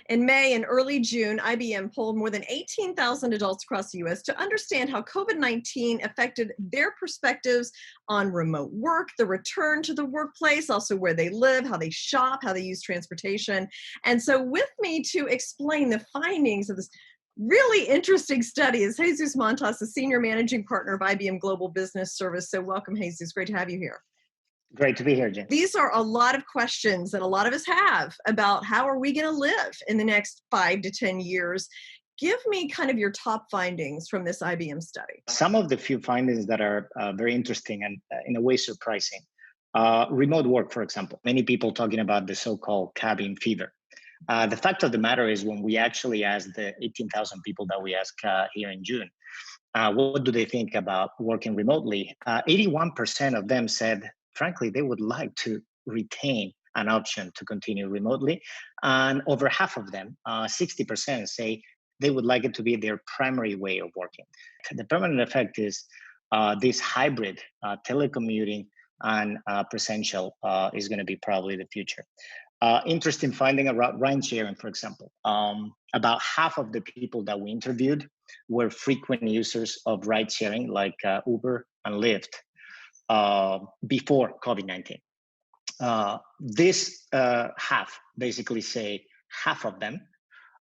In May and early June, IBM polled more than 18,000 adults across the US to understand how COVID-19 affected their perspectives on remote work, the return to the workplace, also where they live, how they shop, how they use transportation. And so, with me to explain the findings of this really interesting study is Jesus Mantas, the Senior Managing Partner of IBM Global Business Service. So, welcome, Jesus. Great to have you here. Great to be here, Jen. These are a lot of questions that a lot of us have about how are we going to live in the next 5 to 10 years. Give me kind of your top findings from this IBM study. Some of the few findings that are very interesting and in a way surprising. Remote work, for example. Many people talking about the so-called cabin fever. The fact of the matter is when we actually asked the 18,000 people that we asked here in June, what do they think about working remotely? 81% of them said, frankly, they would like to retain an option to continue remotely. And over half of them, 60% say they would like it to be their primary way of working. The permanent effect is this hybrid telecommuting and presential is going to be probably the future. Interesting finding about ride sharing, for example. About half of the people that we interviewed were frequent users of ride sharing like Uber and Lyft before COVID-19. This half basically say half of them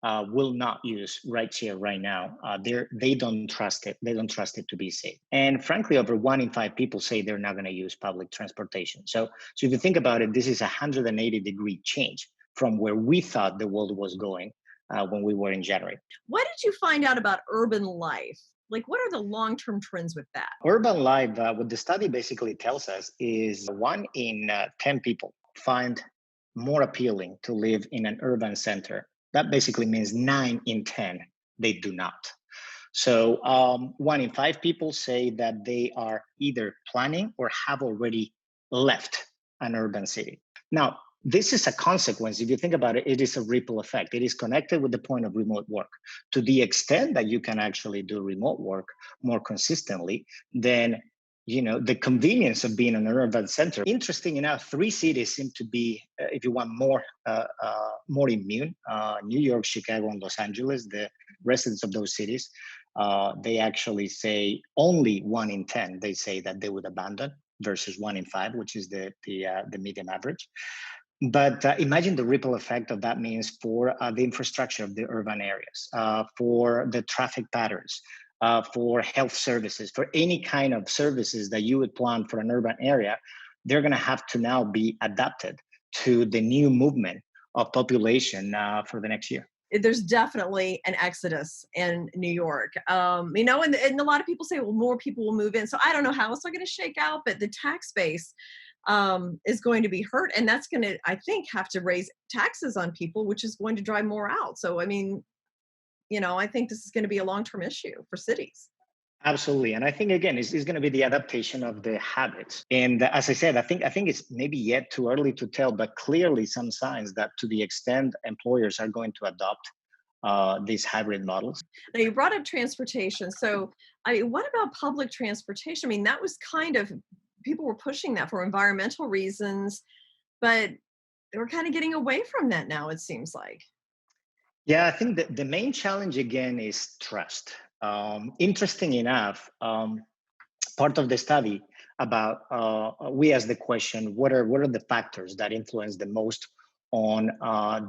will not use rideshare right now. They don't trust it. They don't trust it to be safe. And frankly, over 1 in 5 people say they're not going to use public transportation. So if you think about it, this is a 180-degree change from where we thought the world was going when we were in January. What did you find out about urban life? Like, what are the long-term trends with that? Urban life, what the study basically tells us is 1 in 10 people find more appealing to live in an urban center. That basically means 9 in 10, they do not. So 1 in 5 people say that they are either planning or have already left an urban city. Now, this is a consequence. If you think about it, it is a ripple effect. It is connected with the point of remote work. To the extent that you can actually do remote work more consistently, then the convenience of being in an urban center. Interesting enough, 3 cities seem to be, if you want, more immune. New York, Chicago, and Los Angeles. The residents of those cities, they actually say only 1 in 10. They say that they would abandon versus 1 in 5, which is the median average. But imagine the ripple effect of that means for the infrastructure of the urban areas, for the traffic patterns, for health services, for any kind of services that you would plan for an urban area. They're going to have to now be adapted to the new movement of population for the next year. There's definitely an exodus in New York, and a lot of people say, well, more people will move in. So I don't know how it's going to shake out, but the tax base is going to be hurt. And that's going to, I think, have to raise taxes on people, which is going to drive more out. So, I mean, I think this is going to be a long-term issue for cities. Absolutely. And I think, again, it's going to be the adaptation of the habits. And as I said, I think it's maybe yet too early to tell, but clearly some signs that to the extent employers are going to adopt these hybrid models. Now, you brought up transportation. So, I mean, what about public transportation? I mean, that was kind of, people were pushing that for environmental reasons, but we're kind of getting away from that now, it seems like. Yeah, I think that the main challenge, again, is trust. Interesting enough, part of the study about we asked the question: what are the factors that influence the most on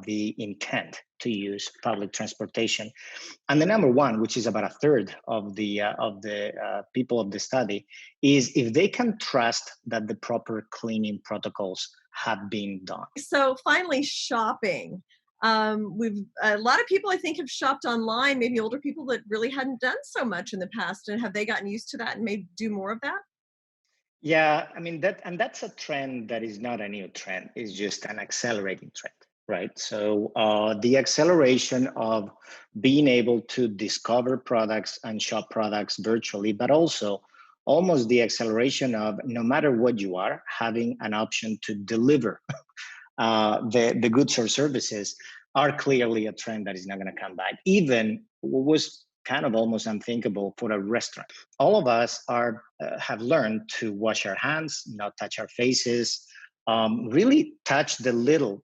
the intent to use public transportation? And the number one, which is about a third of the people of the study, is if they can trust that the proper cleaning protocols have been done. So finally, shopping. We've a lot of people I think have shopped online, maybe older people that really hadn't done so much in the past. And have they gotten used to that and may do more of that? Yeah, I mean that's a trend that is not a new trend. It's just an accelerating trend, right? So the acceleration of being able to discover products and shop products virtually, but also almost the acceleration of no matter what you are, having an option to deliver the goods or services are clearly a trend that is not going to come back. Even what was kind of almost unthinkable for a restaurant. All of us have learned to wash our hands, not touch our faces, really touch the little,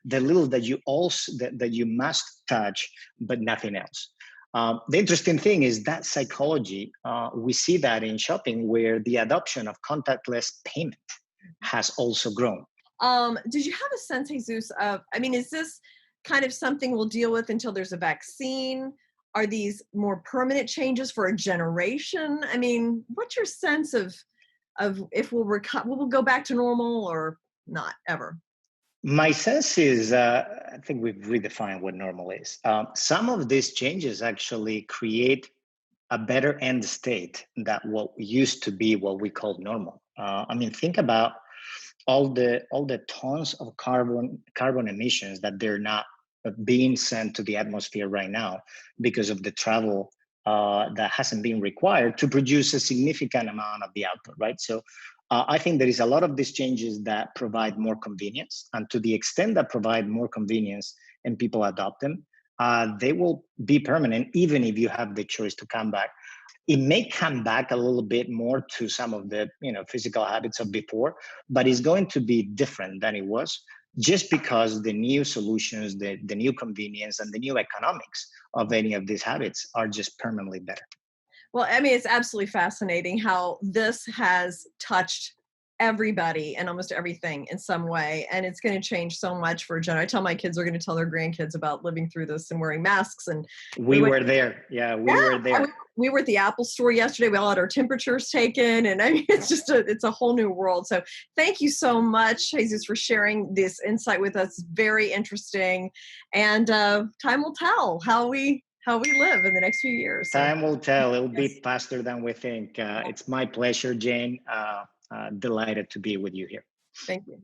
the little that you also that you must touch, but nothing else. The interesting thing is that psychology, we see that in shopping where the adoption of contactless payment has also grown. Did you have a sense, Jesus, of, I mean, is this kind of something we'll deal with until there's a vaccine? Are these more permanent changes for a generation? I mean, what's your sense of if will go back to normal or not ever? My sense is, I think we've redefined what normal is. Some of these changes actually create a better end state that what used to be what we call normal. I mean, think about all the tons of carbon emissions that they're not being sent to the atmosphere right now because of the travel that hasn't been required to produce a significant amount of the output, right? So I think there is a lot of these changes that provide more convenience, and to the extent that provide more convenience and people adopt them, they will be permanent even if you have the choice to come back. It may come back a little bit more to some of the physical habits of before, but it's going to be different than it was just because the new solutions, the new convenience, and the new economics of any of these habits are just permanently better. Well, I mean, it's absolutely fascinating how this has touched everybody and almost everything in some way. And it's going to change so much for Jen. I tell my kids are going to tell their grandkids about living through this and wearing masks. And we We went, were there. Yeah, yeah, we were and there. we were at the Apple store yesterday. We all had our temperatures taken. And I mean, it's a whole new world. So thank you so much, Jesus, for sharing this insight with us. Very interesting. And time will tell how we live in the next few years. So Time will tell. It'll yes. be faster than we think. It's my pleasure, Jane. Delighted to be with you here. Thank you.